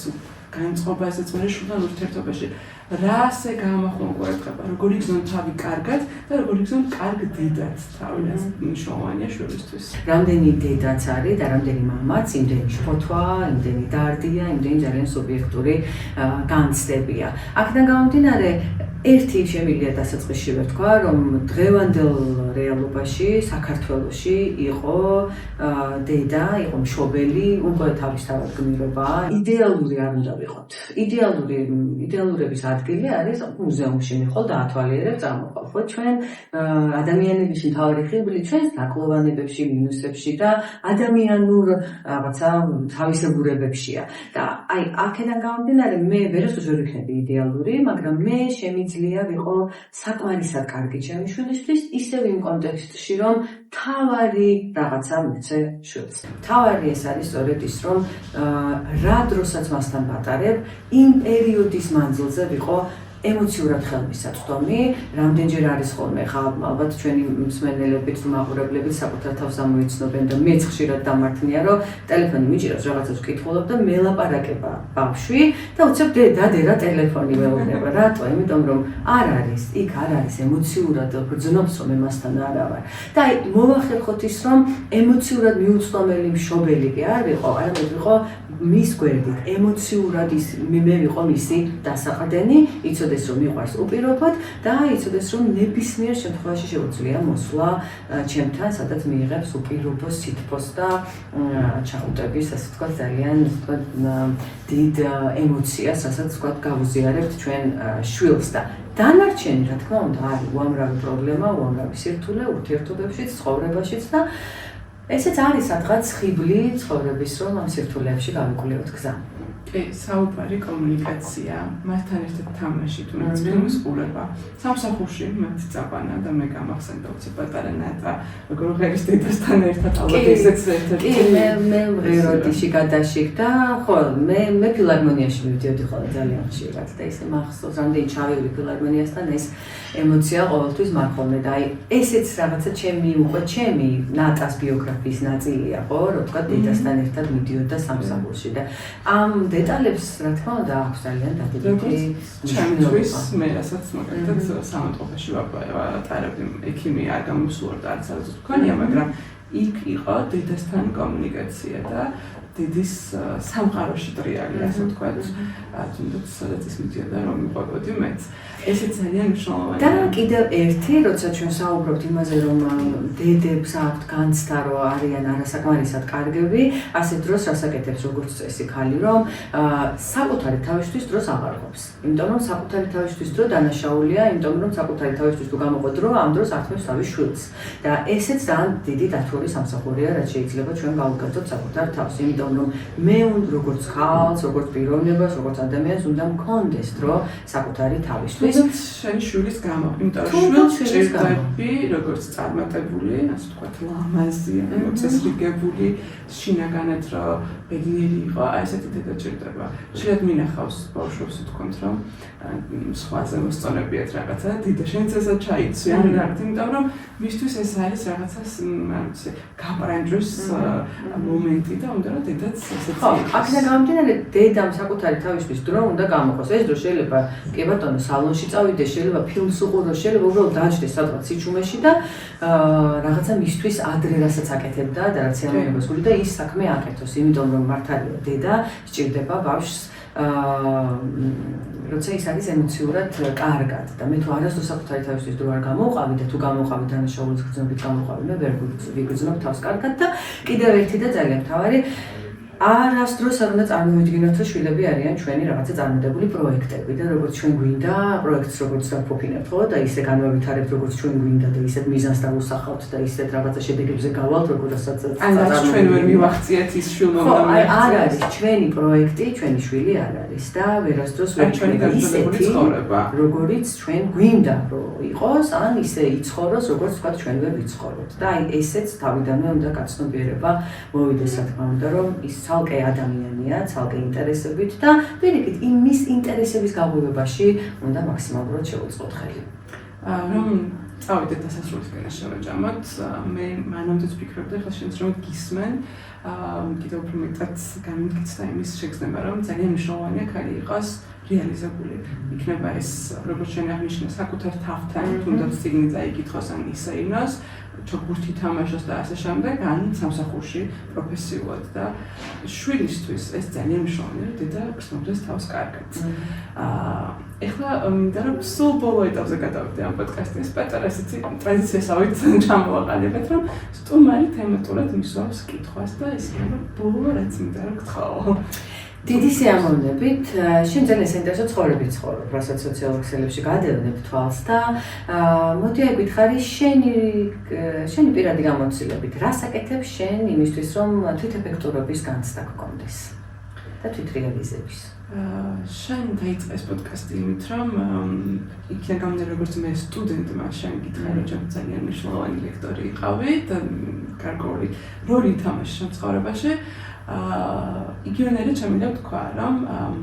განწყობაზეც, მაგრამ შვილთან ურთიერთობაში რასე გამახმო ყურადღება, როგორ იგზნო თავი კარგად და როგორ იგზნო კარგ დედაც თავი, რაც მნიშვნელოვანია შვილისთვის. რამდენი დედაც არის და რამდენი მამაც, იმდენი შფოთვა, იმდენი დარდია, იმდენი ძალიან სუბიექტური განცდებია. აქედან გამომდინარე, ერთი შემიძლია დასაწყისში ვთქვა, რომ დღევანდელ რეალობაში საქართველოში იყო დედა, იყო მშობელი, უკვე თავისთავად გმირობა. იდეალური არ უნდა ვიყოთ. იდეალურების ადგილი არის მუზეუმში მიხვალ და ათვალიერებ წარმოყავ. ხო, ჩვენ ადამიანების მთავარი ხიბლი ჩვენს დაკლოვანებებში, მინუსებში და ადამიანურ რაღაცა თავისებურებებშია. და აი, აქედან გამომდინარე, მე ვერასდროს ვერ ვიქნები იდეალური, მაგრამ მე შემიძლია ვიყო საკმარისად კარგი ჩემი შვილისთვის, ისევ იმ კონტექსტში, რომ თავარი რაღაცა მივცე შვილს. თავარი ეს არის სწორედ ის, რომ რა დროსაც მასთან ვატარებ, იმ პერიოდის მანძილზე ვიყო ემოციურად ხელმისაწვდომი, რამდენჯერ არის ხოლმე ხა ალბათ ჩვენი მსმენელები თუ მაყურებლები საკუთარ თავს ამოიცნობენ და მეც ხშირად დამართნია, რომ ტელეფონი მიჭირავს რაღაცას ვკითხულობ და მელაპარაკება ბავშვი და უცებ დადე რა ტელეფონი მეუბნება, რატო? იმიტომ რომ არ არის, იქ არ არის ემოციურად ბრძნობს რომ მე მასთან არა ვარ. და აი მოვახერხოთ ის რომ ემოციურად მიუწვდომელი მშობელი კი არ ვიყო, არამედ ვიყო მის გვერდით ემოციურად ის მე ვიყო მისი დასაყრდენი, იცოდეს რომ მიყვარს უპირობოდ და იცოდეს რომ ნებისმიერ შემთხვევაში შეუძლია მოსვლა ჩემთან, სადაც მიიღებს უპირობო სითბოს და ჩახუტების, ასე ვთქვათ, ძალიან დიდ ემოციას, რასაც ვთქვათ, გავუზიარებთ ჩვენ შვილს და დანარჩენი, რა თქმა უნდა, არის უამრავი პრობლემა, უამრავი სირთულე ურთიერთობებშიც, ცხოვრებაშიც და ესეც არის სადღაც ხიბლი ცხოვრების, რომ ამ სირთულეებში გავიკვლიოთ გზა. კი, საუბარი კომუნიკაცია, მასთან ერთად თამაში, თუნდაც ფილმის ყურება. სამსახურში მათ წაბანა და მე გამახსენდა უცებ პატარა ნატა, როგორ ღერის დედასთან ერთად ალბათ ესეც ერთ-ერთი. კი, მე ღეროდიში გადაშიქ და ხო, მე ფილარმონიაში მივდიოდი ხოლმე ძალიან ხშირად და ისე მახსოვს, რამდენი ჩავივდი ფილარმონიასთან ეს ემოცია ყოველთვის მარხოვნე და აი ესეც რაღაცა ჩემი ნატას ბიოგრაფიის ნაწილია, ხო, რომ თქვა დედასთან ერთად მიდიოდა სამსახურში და ამ დეტალებს რა თქმა უნდა აქვს ძალიან დადებითი ჩემთვის მე რასაც მაგალითად სამწყობაში ვატარებდი ექიმია არ გამოსულობდა არც არც მქონია, მაგრამ იქ იყო დედასთან კომუნიკაცია და დედის სამყაროში ტრიალი, ასე ვთქვათ, თუნდაც სადაც ის მიდიოდა რომ მიყვებოდი მეც. ესე ძალიან მნიშვნელოვანია. და კიდევ ერთი, როცა ჩვენ საუბრობთ იმაზე, რომ დედებს აქვთ განცდა, რომ არიან არასაკმარისად კარგები, ასე დროს რასაკეთებს როგორც წესი ქალი, რომ საკუთარი თავისთვის დროს აღარყოფს. იმიტომ რომ საკუთარი თავისთვის დრო დანაშაულია, იმიტომ რომ საკუთარი თავისთვის თუ გამოყო დრო, ამ დროს ართმევს თავის შვილს. და ესეც ძალიან დიდი დათვური სამსახურია, რაც შეიძლება ჩვენ გავუკეთოთ საკუთარ თავს. იმიტომ რომ მე როგორც ქალს, როგორც პიროვნებას, როგორც ადამიანს უნდა მქონდეს დრო საკუთარი თავისთვის. შენი შვილის გამო, იმიტომ რომ შვილს ჭირდები, როგორც წარმატებული, ასე ვთქვათ, ლამაზი, მოწესრიგებული, შინაგანად რომ ბედნიერი იყო, აი ესეთი დედა ჭირდება. შეიძლება მინახავს ბავშვებს ვთქვათ, რომ სხვაზე მოსწონებიათ რაღაცა, დიდა შენც ესა ჩაიცვი, ან რა, იმიტომ რომ მისთვის ეს არის რაღაცას, არ ვიცი, გაბრანჯვის მომენტი და უნდა რომ დედაც ესეც ხო, აქედან გამომდინარე, დედამ საკუთარი თავისთვის დრო უნდა გამოყოს. ეს დრო შეიძლება კი ბატონო სალონში წავიდეს, შეიძლება ფილმს უყუროს, შეიძლება უბრალოდ დაჯდეს სადღაც სიჩუმეში და რაღაცა მისთვის ადრე რასაც აკეთებდა და რაც ემონებას გული და ის საქმე აკეთოს, იმიტომ რომ მართალია დედა სჭირდება ბავშვს როცა ის არის ემოციურად კარგად და მე თუ არასდროს საკუთარი თავისთვის დრო არ გამოვყავი და თუ გამოვყავი დანაშაულის გრძნობით გამოვყავი, მე ვერ ვიგრძნობ თავს კარგად და კიდევ ერთი და ძალიან მთავარი არასდროს არ უნდა წარმოვიდგინოთ, რომ შვილები არიან ჩვენი რაღაცა წარმოდებული პროექტები და როგორც ჩვენ გვინდა პროექტს როგორც დავფოფინებთ, ხო და ისე განვავითარებთ, როგორც ჩვენ გვინდა და ისეთ მიზანს დავუსახავთ და ისეთ რაღაცა შედეგებზე გავალთ, როგორცაც ჩვენ ვერ მივახციეთ ის შვილმა უნდა მიაღწიოს. არ არის ჩვენი პროექტი, ჩვენი შვილი არ არის და ვერასდროს ვერ ჩვენი განსხვავებული ცხოვრება, როგორიც ჩვენ გვინდა რომ იყოს, ან ისე იცხოვროს, როგორც თქვა ჩვენ ვერ ვიცხოვროთ. და აი ესეც თავიდანვე უნდა გაცნობიერება მოვიდეს, რა თქმა უნდა, რომ ის ცალკე ადამიანია, ცალკე ინტერესებით და პირიქით იმის ინტერესების გაღვივებაში უნდა მაქსიმალურად შევუწყოთ ხელი. რომ წავიდეთ დასასრულისკენ შევაჯამოთ, მე მანამდეც ვფიქრობდი, ახლა შენც რომ გისმენ, კიდევ უფრო მეტად გამიგეცდა იმის შეგრძნება, რომ ძალიან მნიშვნელოვანია ქალი იყოს რეალიზებული. იქნება ეს, როგორც შენ აღნიშნე, საკუთარ თავთან, თუნდაც წიგნი წაიკითხოს ან ისეინოს, ჩოგბურთი თამაშოს და ასე შემდეგ, ან სამსახურში პროფესიულად და შვილისთვის ეს ძალიან მნიშვნელოვანია, დედა გრძნობდეს თავს კარგად. ეხლა მინდა რომ სულ ბოლო ეტაპზე გადავიდე ამ პოდკასტის პატარა ესეთი ტრანზიციასავით ჩამოვაყალიბეთ, რომ სტუმარი თემატურად მისვავს კითხვას და ეს იქნება ბოლო რაც მინდა რომ გთხოვო. დიდი სიამოვნებით, შენ ძალიან საინტერესო ცხოვრებით ცხოვრობ, რასაც სოციალურ ქსელებში გადევნებ თვალს და მოდი აი გითხარი შენი პირადი გამოცდილებით, რას აკეთებ შენ იმისთვის, რომ თვითეფექტურობის განცდა გქონდეს? და თვითრეალიზების. შენ დაიწყე ეს პოდკასტი იმით, რომ იქიდან გამომდინარე, როგორც მე სტუდენტმა შენ გითხრა, რომ ჩემ ძალიან მნიშვნელოვანი ლექტორი იყავი და გარკვეული როლი ითამაშე ჩემ ცხოვრებაში. იგივენაირად შემიძლია ვთქვა, რომ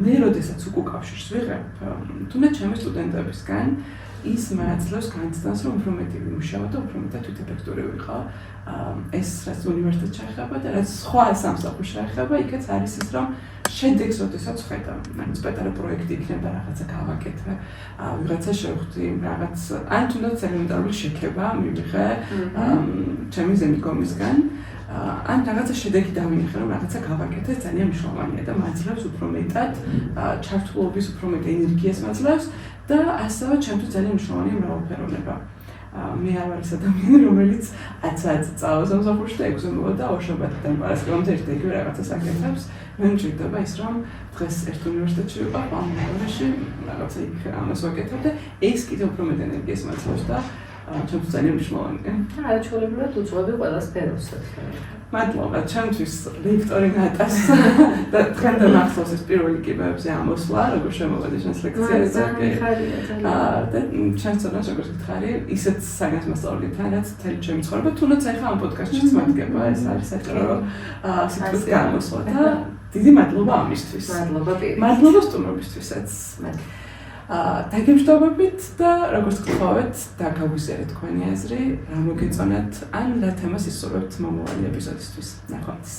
მე როდესაც უკავშირს ვიღებ, თუნდაც ჩემი სტუდენტებისგან ის მაძლევს განცდას, რომ უფრო მეტი ვიმუშაო და უფრო მეტად თვითეფექტური ვიყო. ეს რაც უნივერსიტეტს შეეხება და რაც სხვა სამსახურს შეეხება, იქაც არის ის, რომ შედეგს როდესაც ხედავ, ანუ პატარა პროექტი იქნება, რაღაცა გავაკეთე, ვიღაცა შევხვდი, რაღაც ან თუნდაც ელემენტარული შექება მივიღე ჩემი ზემდგომისგან. ან რაღაცა შედეგი დავინახე, რომ რაღაცა გავაკეთე, ძალიან მნიშვნელოვანია და მაძლევს უფრო მეტად ჩართულობის, უფრო მეტ ენერგიას მაძლევს და ასევე ჩემთვის ძალიან მნიშვნელოვანია მრავალფეროვნება. მე არ ვარ ის ადამიანი, რომელიც 10 წავა სამსახურში და 6-ზე მოვა და ორშაბათიდან პარასკევამდე ერთ-ერთი რაღაცას აკეთებს. მე მჭირდება ის, რომ დღეს ერთ უნივერსიტეტში ვიყავ, ამ უნივერსიტეტში რაღაცა იქ ამას ვაკეთებ და ეს კიდევ უფრო მეტ ენერგიას მაძლევს და ჩემთვის ძალიან მნიშვნელოვანია. არაჩვეულებრივად უძღვები ყველა სფეროს. მადლობა, ჩემთვის ლექტორი ნატას და დღემდე მახსოვს ეს პირველი კიბეებზე ამოსვლა, როგორ შემოვედი ჩვენს ლექციაზე. და ჩემს წონას როგორც გითხარი, ისეთ საგანს მასწავლე თან, რაც მთელი ჩემი ცხოვრება, თუნდაც ახლა ამ პოდკასტშიც მადგება, ეს არის საჭირო, რომ სიტყვის გამოსვლა და დიდი მადლობა ამისთვის. მადლობა სტუმრობისთვისაც. დაგემშვიდობებით და როგორც გთხოვეთ, დაგაგვიზიარეთ თქვენი აზრი, რა მოგეწონათ, ან რა თემას ისურვებთ მომავალი ეპიზოდისთვის. ნახვამდის.